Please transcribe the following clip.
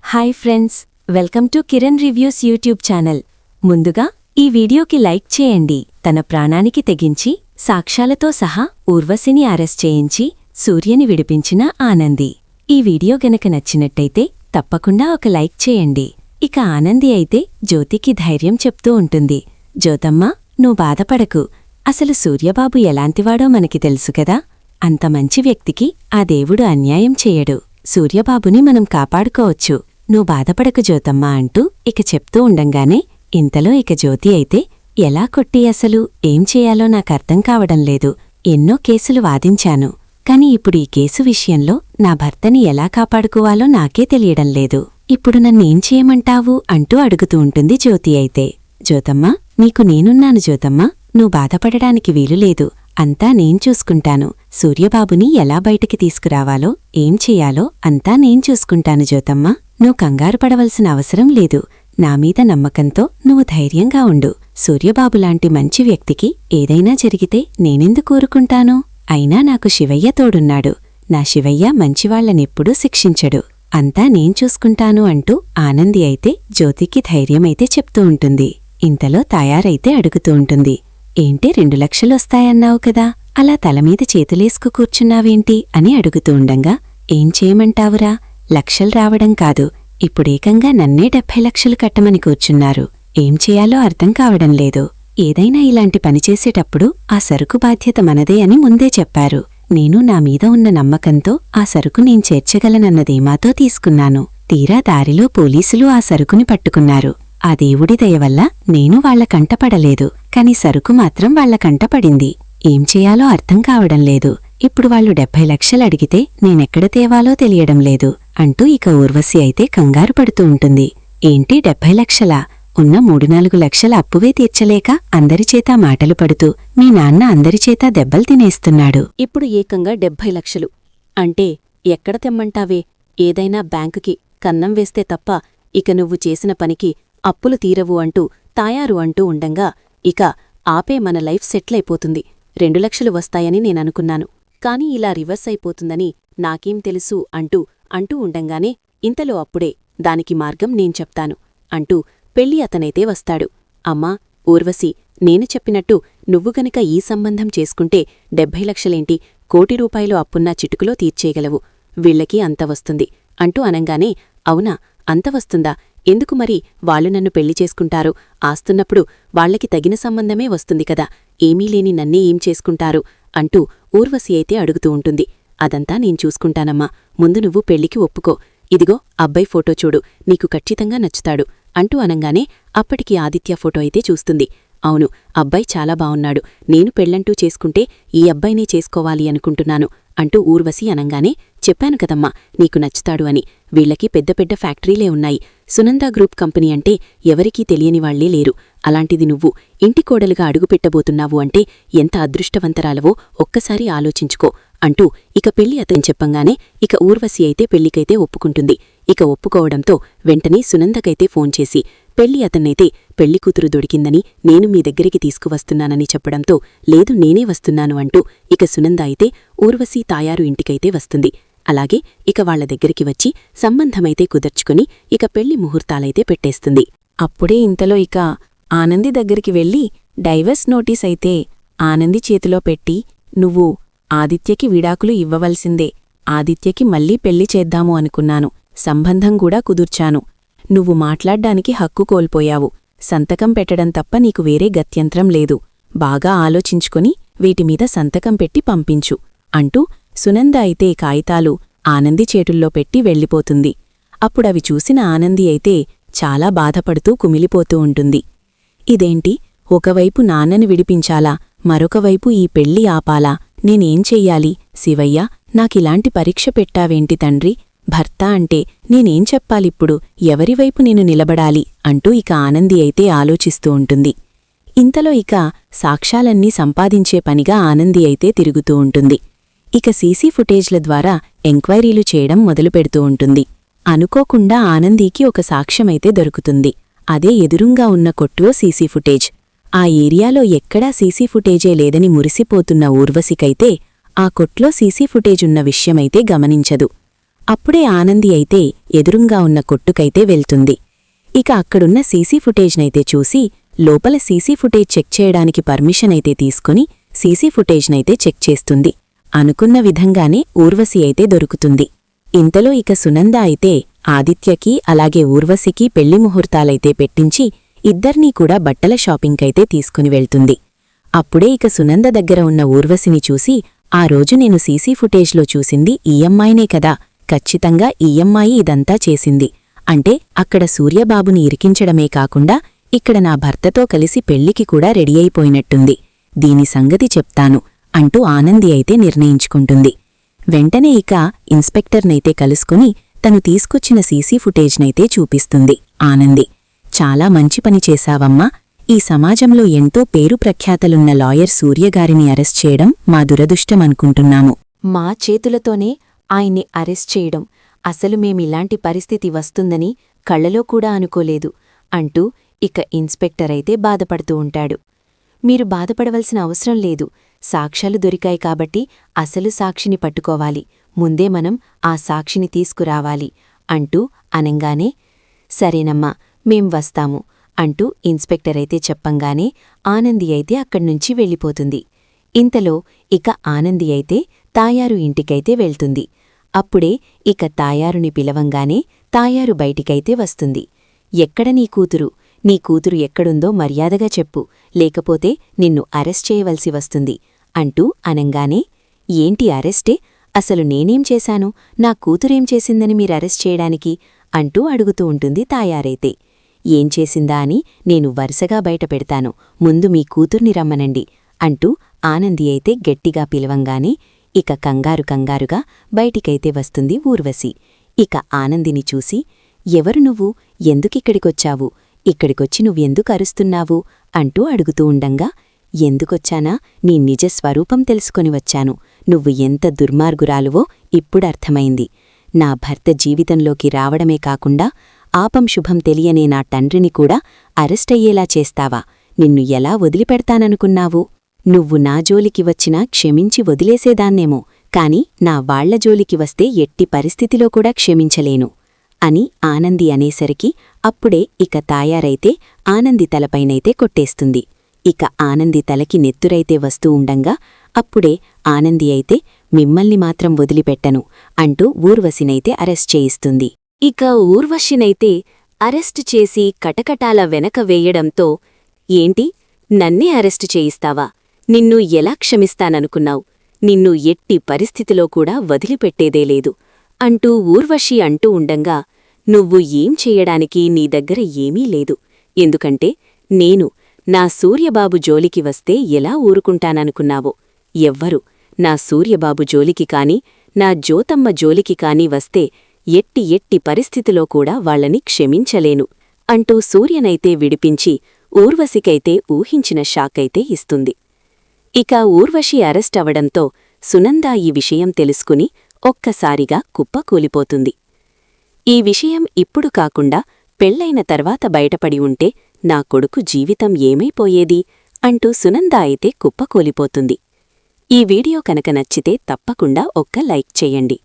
Hi friends, welcome to Kiran reviews YouTube channel. ముందుగా ఈ వీడియోకి లైక్ చేయండి. తన ప్రాణానికి తెగించి సాక్ష్యాలతో సహా ఊర్వశిని అరెస్ట్ చేయించి సూర్యని విడిపించిన ఆనంది. ఈ వీడియో గనక నచ్చినట్టయితే తప్పకుండా ఒక లైక్ చేయండి. ఇక ఆనంది అయితే జ్యోతికి ధైర్యం చెప్తూ ఉంటుంది. జ్యోతమ్మా, నువ్వు బాధపడకు. అసలు సూర్యబాబు ఎలాంటివాడో మనకి తెలుసు కదా. అంత మంచి వ్యక్తికి ఆ దేవుడు అన్యాయం చేయడు. సూర్యబాబుని మనం కాపాడుకోవచ్చు. నువ్వు బాధపడకు జ్యోతమ్మా అంటూ ఇక చెప్తూ ఉండంగానే ఇంతలో ఇక జ్యోతి అయితే ఎలా కొట్టి అసలు ఏం చేయాలో నాకర్థం కావడం లేదు. ఎన్నో కేసులు వాదించాను, కాని ఇప్పుడు ఈ కేసు విషయంలో నా భర్తని ఎలా కాపాడుకోవాలో నాకే తెలియడం లేదు. ఇప్పుడు నన్నేం చేయమంటావు అంటూ అడుగుతూ ఉంటుంది జ్యోతి అయితే. జ్యోతమ్మా, నీకు నేనున్నాను జ్యోతమ్మా, నువ్వు బాధపడడానికి వీలులేదు. అంతా నేను చూసుకుంటాను. సూర్యబాబుని ఎలా బయటికి తీసుకురావాలో ఏం చెయ్యాలో అంతా నేను చూసుకుంటాను జ్యోతమ్మా. నువ్వు కంగారు పడవలసిన అవసరం లేదు. నామీద నమ్మకంతో నువ్వు ధైర్యంగా ఉండు. సూర్యబాబులాంటి మంచి వ్యక్తికి ఏదైనా జరిగితే నేనెందుకు ఊరుకుంటాను? అయినా నాకు శివయ్య తోడున్నాడు. నా శివయ్య మంచివాళ్లనెప్పుడూ శిక్షించడు. అంతా నేను చూసుకుంటాను అంటూ ఆనంది అయితే జ్యోతికి ధైర్యమైతే చెప్తూ ఉంటుంది. ఇంతలో తాయారైతే అడుగుతూ ఉంటుంది. ఏంటి 2 లక్షలొస్తాయన్నావు కదా, అలా తలమీద చేతులేసుకు కూర్చున్నావేంటి అని అడుగుతూ ఉండంగా, ఏం చేయమంటావురా, లక్షలు రావడం కాదు, ఇప్పుడేకంగా నన్నే 70 లక్షలు కట్టమని కూర్చున్నారు. ఏం చేయాలో అర్థం కావడం లేదు. ఏదైనా ఇలాంటి పనిచేసేటప్పుడు ఆ సరుకు బాధ్యత మనదే అని ముందే చెప్పారు. నేను నా మీద ఉన్న నమ్మకంతో ఆ సరుకు నేను చేర్చగలనన్నదేమాతో తీసుకున్నాను. తీరా దారిలో పోలీసులు ఆ సరుకుని పట్టుకున్నారు. ఆ దేవుడి దయవల్ల నేను వాళ్ల కంటపడలేదు, కాని సరుకు మాత్రం వాళ్ల కంటపడింది. ఏం చేయాలో అర్థం కావడం లేదు. ఇప్పుడు వాళ్ళు 70 లక్షలు అడిగితే నేనెక్కడ తేవాలో తెలియడం లేదు అంటూ ఇక ఊర్వశి అయితే కంగారు పడుతూ ఉంటుంది. ఏంటి 70 లక్షలా? ఉన్న 3-4 లక్షల అప్పువే తీర్చలేక అందరిచేతా మాటలు పడుతూ మీ నాన్న అందరిచేతా దెబ్బలు తినేస్తున్నాడు. ఇప్పుడు ఏకంగా 70 లక్షలు అంటే ఎక్కడ తెమ్మంటావే? ఏదైనా బ్యాంకుకి కన్నం వేస్తే తప్ప ఇక నువ్వు చేసిన పనికి అప్పులు తీరవు అంటూ తాయారు అంటూ ఉండంగా, ఇక ఆపే మన లైఫ్ సెట్లయిపోతుంది. 2 లక్షలు వస్తాయని నేననుకున్నాను, కాని ఇలా రివర్స్ అయిపోతుందని నాకేం తెలుసు అంటూ ఉండంగానే ఇంతలో అప్పుడే దానికి మార్గం నేను చెప్తాను అంటూ పెళ్లి అతనైతే వస్తాడు. అమ్మా ఊర్వశి, నేను చెప్పినట్టు నువ్వు గనక ఈ సంబంధం చేసుకుంటే 70 లక్షలేంటి, 1 కోటి రూపాయలు అప్పున్నా చిటుకులో తీర్చేయగలవు. వీళ్లకి అంత వస్తుంది అంటూ అనంగానే, అవునా, అంత వస్తుందా? ఎందుకు మరి వాళ్ళు నన్ను పెళ్లి చేసుకుంటారు? ఆస్తున్నప్పుడు వాళ్లకి తగిన సంబంధమే వస్తుంది కదా, ఏమీ లేని నన్నే ఏం చేసుకుంటారు అంటూ ఊర్వశి అయితే అడుగుతూ ఉంటుంది. అదంతా నేను చూసుకుంటానమ్మా, ముందు నువ్వు పెళ్లికి ఒప్పుకో. ఇదిగో అబ్బాయి ఫోటో చూడు, నీకు ఖచ్చితంగా నచ్చుతాడు అంటూ అనంగానే అప్పటికి ఆదిత్య ఫోటో అయితే చూస్తుంది. అవును, అబ్బాయి చాలా బావున్నాడు. నేను పెళ్లంటూ చేసుకుంటే ఈ అబ్బాయినే చేసుకోవాలి అనుకుంటున్నాను అంటూ ఊర్వశి అనంగానే, చెప్పాను కదమ్మా నీకు నచ్చుతాడు అని. వీళ్లకి పెద్ద పెద్ద ఫ్యాక్టరీలే ఉన్నాయి. సునంద గ్రూప్ కంపెనీ అంటే ఎవరికీ తెలియని వాళ్లే లేరు. అలాంటిది నువ్వు ఇంటి కోడలుగా అడుగుపెట్టబోతున్నావు అంటే ఎంత అదృష్టవంతరాలవో ఒక్కసారి ఆలోచించుకో అంటూ ఇక పెళ్లి అతను చెప్పంగానే ఇక ఊర్వశి అయితే పెళ్లికైతే ఒప్పుకుంటుంది. ఇక ఒప్పుకోవడంతో వెంటనే సునందకైతే ఫోన్ చేసి పెళ్లి అతన్నైతే పెళ్లికూతురు దొరికిందని నేను మీ దగ్గరికి తీసుకువస్తున్నానని చెప్పడంతో, లేదు నేనే వస్తున్నాను అంటూ ఇక సునంద అయితే ఊర్వశి తాయారు ఇంటికైతే వస్తుంది. అలాగే ఇక వాళ్ల దగ్గరికి వచ్చి సంబంధమైతే కుదర్చుకుని ఇక పెళ్లి ముహూర్తాలైతే పెట్టేస్తుంది. అప్పుడే ఇంతలో ఇక ఆనంది దగ్గరికి వెళ్లి డైవర్స్ నోటీస్ అయితే ఆనంది చేతిలో పెట్టి, నువ్వు ఆదిత్యకి విడాకులు ఇవ్వవలసిందే. ఆదిత్యకి మళ్లీ పెళ్లి చేద్దాము అనుకున్నాను, సంబంధం కూడా కుదుర్చాను. నువ్వు మాట్లాడ్డానికి హక్కు కోల్పోయావు. సంతకం పెట్టడం తప్ప నీకు వేరే గత్యంత్రం లేదు. బాగా ఆలోచించుకొని వీటిమీద సంతకం పెట్టి పంపించు అంటూ సునంద అయితే కాయితాలు ఆనంది చేతుల్లో పెట్టి వెళ్ళిపోతుంది. అప్పుడవి చూసిన ఆనంది అయితే చాలా బాధపడుతూ కుమిలిపోతూ ఉంటుంది. ఇదేంటి, ఒకవైపు నాన్నని విడిపించాలా, మరొకవైపు ఈ పెళ్లి ఆపాలా? నేనేం చెయ్యాలి? శివయ్య, నాకిలాంటి పరీక్ష పెట్టావేంటి తండ్రి? భర్త అంటే నేనేం చెప్పాలిప్పుడు? ఎవరివైపు నేను నిలబడాలి అంటూ ఇక ఆనంది అయితే ఆలోచిస్తూ ఉంటుంది. ఇంతలో ఇక సాక్ష్యాలన్నీ సంపాదించే పనిగా ఆనంది అయితే తిరుగుతూ ఉంటుంది. ఇక సీసీ ఫుటేజ్ల ద్వారా ఎంక్వైరీలు చేయడం మొదలుపెడుతూ ఉంటుంది. అనుకోకుండా ఆనందీకి ఒక సాక్ష్యమైతే దొరుకుతుంది. అదే ఎదురుంగా ఉన్న కొట్టులో సీసీ ఫుటేజ్. ఆ ఏరియాలో ఎక్కడా సీసీ ఫుటేజే లేదని మురిసిపోతున్న ఊర్వశికైతే ఆ కొట్లో సీసీ ఫుటేజున్న విషయమైతే గమనించదు. అప్పుడే ఆనంది అయితే ఎదురుంగా ఉన్న కొట్టుకైతే వెళ్తుంది. ఇక అక్కడున్న సీసీ ఫుటేజ్నైతే చూసి లోపల సీసీ ఫుటేజ్ చెక్ చేయడానికి పర్మిషన్ అయితే తీసుకుని సీసీ ఫుటేజ్నైతే చెక్ చేస్తుంది. అనుకున్న విధంగానే ఊర్వశి అయితే దొరుకుతుంది. ఇంతలో ఇక సునంద అయితే ఆదిత్యకి అలాగే ఊర్వశికి పెళ్లి ముహూర్తాలైతే పెట్టించి ఇద్దర్నీ కూడా బట్టల షాపింగ్కైతే తీసుకుని వెళ్తుంది. అప్పుడే ఇక సునంద దగ్గర ఉన్న ఊర్వశిని చూసి, ఆ రోజు నేను సీసీ ఫుటేజ్లో చూసింది ఈ అమ్మాయినే కదా, ఖచ్చితంగా ఈ అమ్మాయి ఇదంతా చేసింది అంటే అక్కడ సూర్యబాబుని ఇరికించడమే కాకుండా ఇక్కడ నా భర్తతో కలిసి పెళ్లికి కూడా రెడీ అయిపోయినట్టుంది. దీని సంగతి చెప్తాను అంటూ ఆనంది అయితే నిర్ణయించుకుంటుంది. వెంటనే ఇక ఇన్స్పెక్టర్నైతే కలుసుకుని తను తీసుకొచ్చిన సీసీ ఫుటేజ్నైతే చూపిస్తుంది ఆనంది. చాలా మంచి పని చేశావమ్మా. ఈ సమాజంలో ఎంతో పేరు ప్రఖ్యాతలున్న లాయర్ సూర్యగారిని అరెస్ట్ చేయడం మా దురదృష్టమనుకుంటున్నాము. మా చేతులతోనే ఆయన్ని అరెస్ట్ చేయడం, అసలు మేమిలాంటి పరిస్థితి వస్తుందని కళ్లలో కూడా అనుకోలేదు అంటూ ఇక ఇన్స్పెక్టర్ అయితే బాధపడుతూ ఉంటాడు. మీరు బాధపడవలసిన అవసరం లేదు. సాక్ష్యాలు దొరికాయి కాబట్టి అసలు సాక్షిని పట్టుకోవాలి. ముందే మనం ఆ సాక్షిని తీసుకురావాలి అంటూ అనంగానే, సరేనమ్మా మేం వస్తాము అంటూ ఇన్స్పెక్టర్ అయితే చెప్పంగానే ఆనంది అయితే అక్కడ్నుంచి వెళ్ళిపోతుంది. ఇంతలో ఇక ఆనంది అయితే తాయారు ఇంటికైతే వెళ్తుంది. అప్పుడే ఇక తాయారుని పిలవంగానే తాయారు బయటికైతే వస్తుంది. ఎక్కడ నీ కూతురు? నీ కూతురు ఎక్కడుందో మర్యాదగా చెప్పు, లేకపోతే నిన్ను అరెస్ట్ చేయవలసి వస్తుంది అంటూ అనంగానే, ఏంటి అరెస్టే? అసలు నేనేం చేశాను? నా కూతురేం చేసిందని మీరరెస్ట్ చేయడానికి అంటూ అడుగుతూ ఉంటుంది తాయారైతే. ఏం చేసిందా అని నేను వరుసగా బయట పెడతాను, ముందు మీ కూతుర్ని రమ్మనండి అంటూ ఆనంది అయితే గట్టిగా పిలవంగానే ఇక కంగారుగా బయటికైతే వస్తుంది ఊర్వశి. ఇక ఆనందిని చూసి, ఎవరు నువ్వు? ఎందుకిక్కడికొచ్చావు? ఇక్కడికొచ్చి నువ్వెందుకు అరుస్తున్నావు అంటూ అడుగుతూ ఉండంగా, ఎందుకొచ్చానా? నీ నిజస్వరూపం తెలుసుకొని వచ్చాను. నువ్వు ఎంత దుర్మార్గురాలువో ఇప్పుడర్థమైంది. నా భర్త జీవితంలోకి రావడమే కాకుండా ఆపం శుభం తెలియనే నా తండ్రిని కూడా అరెస్టయ్యేలా చేస్తావా? నిన్ను ఎలా వదిలిపెడతాననుకున్నావు? నువ్వు నా జోలికి వచ్చినా క్షమించి వదిలేసేదాన్నేమో, కాని నా వాళ్ల జోలికి వస్తే ఎట్టి పరిస్థితిలో కూడా క్షమించలేను అని ఆనంది అనేసరికి అప్పుడే ఇక తాయారైతే ఆనంది తలపైనైతే కొట్టేస్తుంది. ఇక ఆనంది తలకి నెత్తురైతే వస్తూ ఉండంగా అప్పుడే ఆనంది అయితే, మిమ్మల్ని మాత్రం వదిలిపెట్టను అంటూ ఊర్వశినైతే అరెస్ట్ చేయిస్తుంది. ఇక ఊర్వశినైతే అరెస్టు చేసి కటకటాల వెనక వేయడంతో, ఏంటి నన్నే అరెస్టు చేయిస్తావా? నిన్ను ఎలా క్షమిస్తాననుకున్నావు? నిన్ను ఎట్టి పరిస్థితిలో కూడా వదిలిపెట్టేదేలేదు అంటూ ఊర్వశి అంటూ ఉండంగా, నువ్వు ఏం చెయ్యడానికి నీ దగ్గర ఏమీ లేదు. ఎందుకంటే నేను నా సూర్యబాబు జోలికి వస్తే ఎలా ఊరుకుంటాననుకున్నావో? ఎవ్వరు నా సూర్యబాబు జోలికి కాని నా జ్యోతమ్మ జోలికి కాని వస్తే ఎట్టి పరిస్థితిలో కూడా వాళ్ళని క్షమించలేను అంటూ సూర్యనైతే విడిపించి ఊర్వశికైతే ఊహించిన షాకైతే ఇస్తుంది. ఇక ఊర్వశి అరెస్ట్ అవడంతో సునంద ఈ విషయం తెలుసుకుని ఒక్కసారిగా కుప్పకూలిపోతుంది. ఈ విషయం ఇప్పుడు కాకుండా పెళ్లైన తర్వాత బయటపడి ఉంటే నా కొడుకు జీవితం ఏమైపోయేది అంటూ సునంద అయితే కుప్పకూలిపోతుంది. ఈ వీడియో కనుక నచ్చితే తప్పకుండా ఒక్క లైక్ చేయండి.